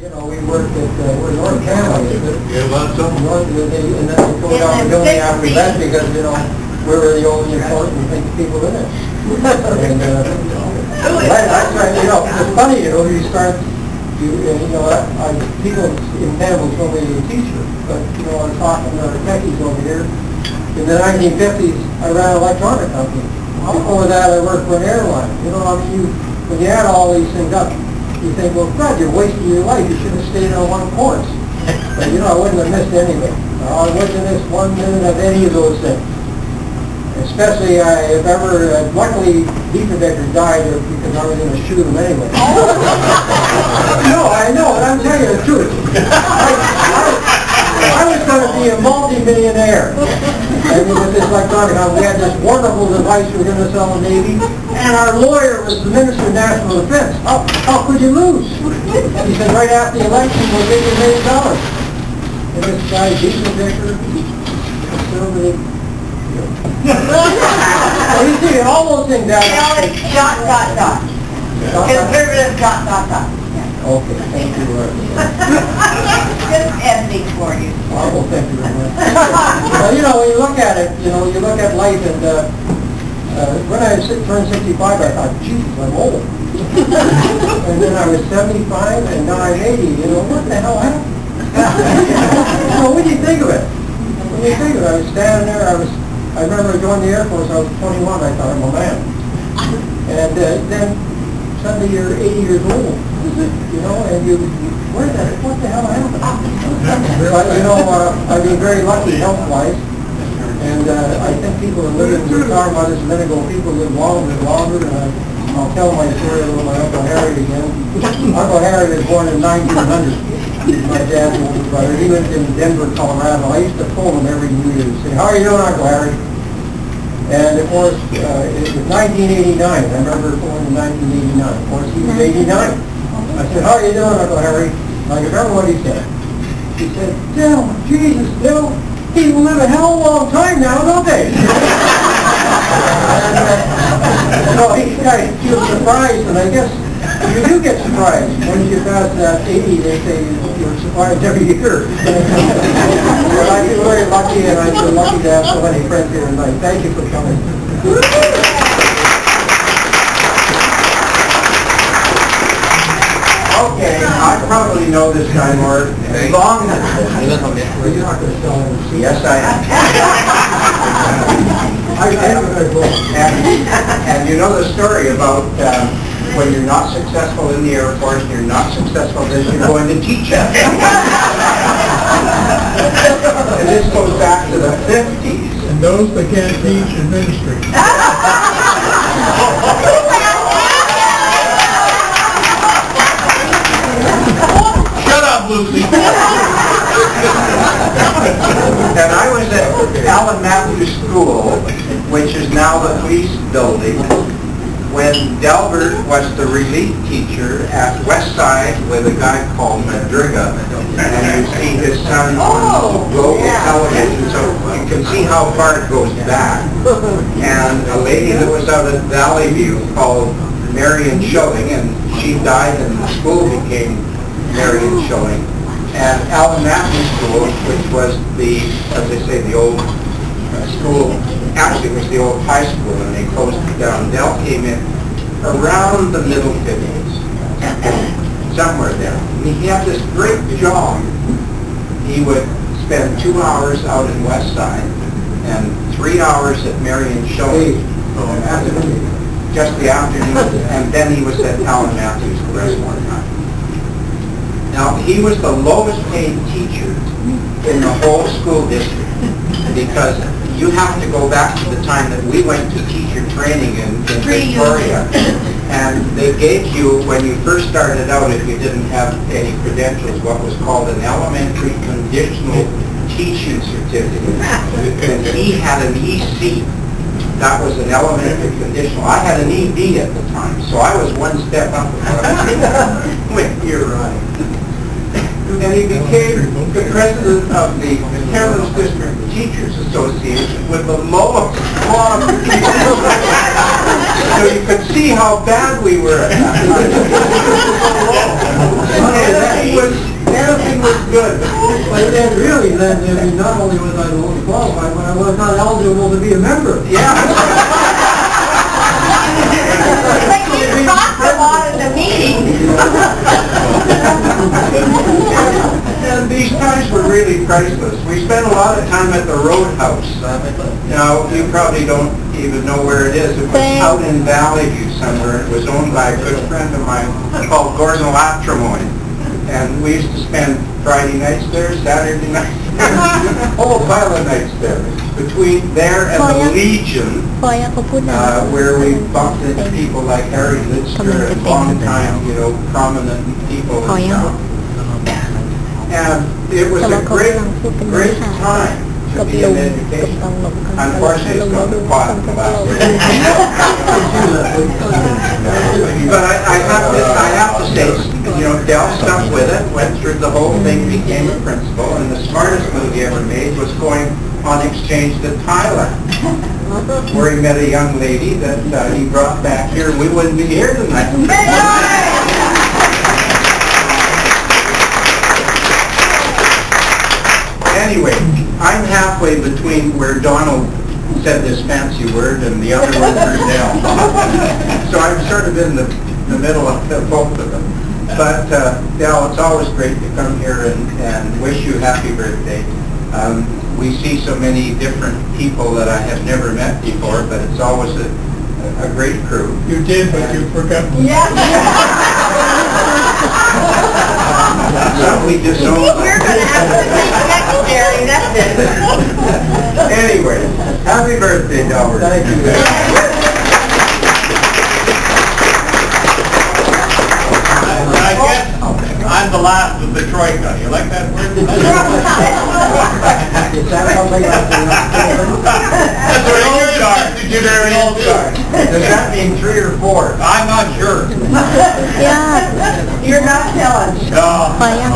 You know, we worked at, we're North County. Yeah, well, something. North, and then they go down and only after that because, you know, we were the only important people in it. And, that's right, you know, it's funny, you know, you start, you know, people in Campbell told me a teacher, but, you know, I was talking to our techies over here. In the 1950s, I ran an electronic company. Before that, I worked for an airline. You know, I mean, when you add all these things up, you think, well, God, you're wasting your life. You should have stayed on one course. But, you know, I wouldn't have missed anything. I wouldn't have missed 1 minute of any of those things. Especially if ever, luckily, Dieterbecker died because I was going to shoot him anyway. No, I know, and I'm telling you the truth. I was going to be a multi-millionaire. And with this electronic, we had this wonderful device we were going to sell the Navy, and our lawyer was the Minister of National Defense. How could you lose? He said, right after the election, we'll give you $1 million. And this guy, Dieterbecker, conservative. Well, you see, all those things down there. Conservative, ... Okay, thank you very much. Good ending for you. Well, thank you very much. Well, you know, when you look at it, you know, you look at life, and when I turned 65, I thought, Jesus, I'm old. And then I was 75, and now I'm 80. You know, what the hell happened? You know, when you think of it, I was standing there, I remember I joined the Air Force, I was 21, I thought, I'm a man. And then suddenly you're 80 years old. You know, and what the hell happened? But, you know, I've been very lucky health-wise, and I think people are living, we were talking about this a minute ago, people live longer and longer, and I'll tell my story with my Uncle Harry again. Uncle Harry was born in 1900. He's my dad's older brother. He lived in Denver, Colorado. I used to phone him every New Year and say, how are you doing, Uncle Harry? And of course, it was 1989. I remember going in 1989. Of course, he was 89. I said, how are you doing, Uncle Harry? I remember what he said. He said, Dill, Jesus, Dill, people live a hell of a long time now, don't they? So he was surprised, and I guess you do get surprised. Once you pass that 80, they say you're surprised every year. But I feel very lucky, and I feel lucky to have so many friends here tonight. Thank you for coming. Okay, I probably know this guy more long than you're not going to tell him. Yes, I am. And you know the story about when you're not successful in the Air Force, you're not successful this, you're going to teach it. And this goes back to the 50s. And those that can't teach administrate. And I was at Allen Matthews School, which is now the police building, when Delbert was the relief teacher at Westside with a guy called Madriga, and you see his son on global television, so you can see how far it goes back. And a lady that was out at Valley View called Marion Schilling, and she died and the school became Marion Schilling. And Allen Matthews School, which was the, as they say, the old school, actually it was the old high school, and they closed it down. Del came in around the middle 50s, somewhere there. And he had this great job. He would spend 2 hours out in West Side and 3 hours at Marion Schilling, just the afternoon, and then he was at Allen Matthews the rest of the time. Now, he was the lowest paid teacher in the whole school district, because you have to go back to the time that we went to teacher training in Victoria, and they gave you, when you first started out, if you didn't have any credentials, what was called an elementary conditional teaching certificate. And he had an EC. That was an elementary conditional. I had an ED at the time, so I was one step up. Wait, you're right. And he became the president of the Carolyn's District Teachers Association with the lowest quality. So you could see how bad we were at that. Anything was good. But then really, then, I mean, not only was I the most qualified, but I was not eligible to be a member. Yeah. But you talked a lot at the meeting. And these times were really priceless. We spent a lot of time at the Roadhouse. Now, you probably don't even know where it is. It was out in Valley View somewhere. It was owned by a good friend of mine called Gordon Lattremoine. And we used to spend Friday nights there, Saturday nights, a whole pile of nights there. Between there and the Legion, พอยเขาพูดนะ where we bumped into people like Harry Lister and long-time, prominent people in town. And it was a great time to กับ be ลุ in งกับ education. ตองหลงกัน Unfortunately, ลุ it's ง gone ดู to ค pot น the กับ last เรา year. But I have to say, Del stuck with it, went through the whole thing, became a principal, and the smartest move he ever made was going on exchange to Thailand, where he met a young lady that he brought back here. We wouldn't be here tonight. Anyway, I'm halfway between where Donald said this fancy word and the other word for Del. So I'm sort of in the middle of both of them. But Del, it's always great to come here and wish you happy birthday. We see so many different people that I have never met before, but it's always a great crew. You did, but you forgot. Some we disown. You're going to have to be secretary, that's it. Anyway, happy birthday, Delbert. Thank you. I guess I'm the last of the troika. You like that word? Is that something like That's what old guard. Did you very old guard? Does that mean 3 or 4? I'm not sure. ยาก You're not telling. No. พอยัง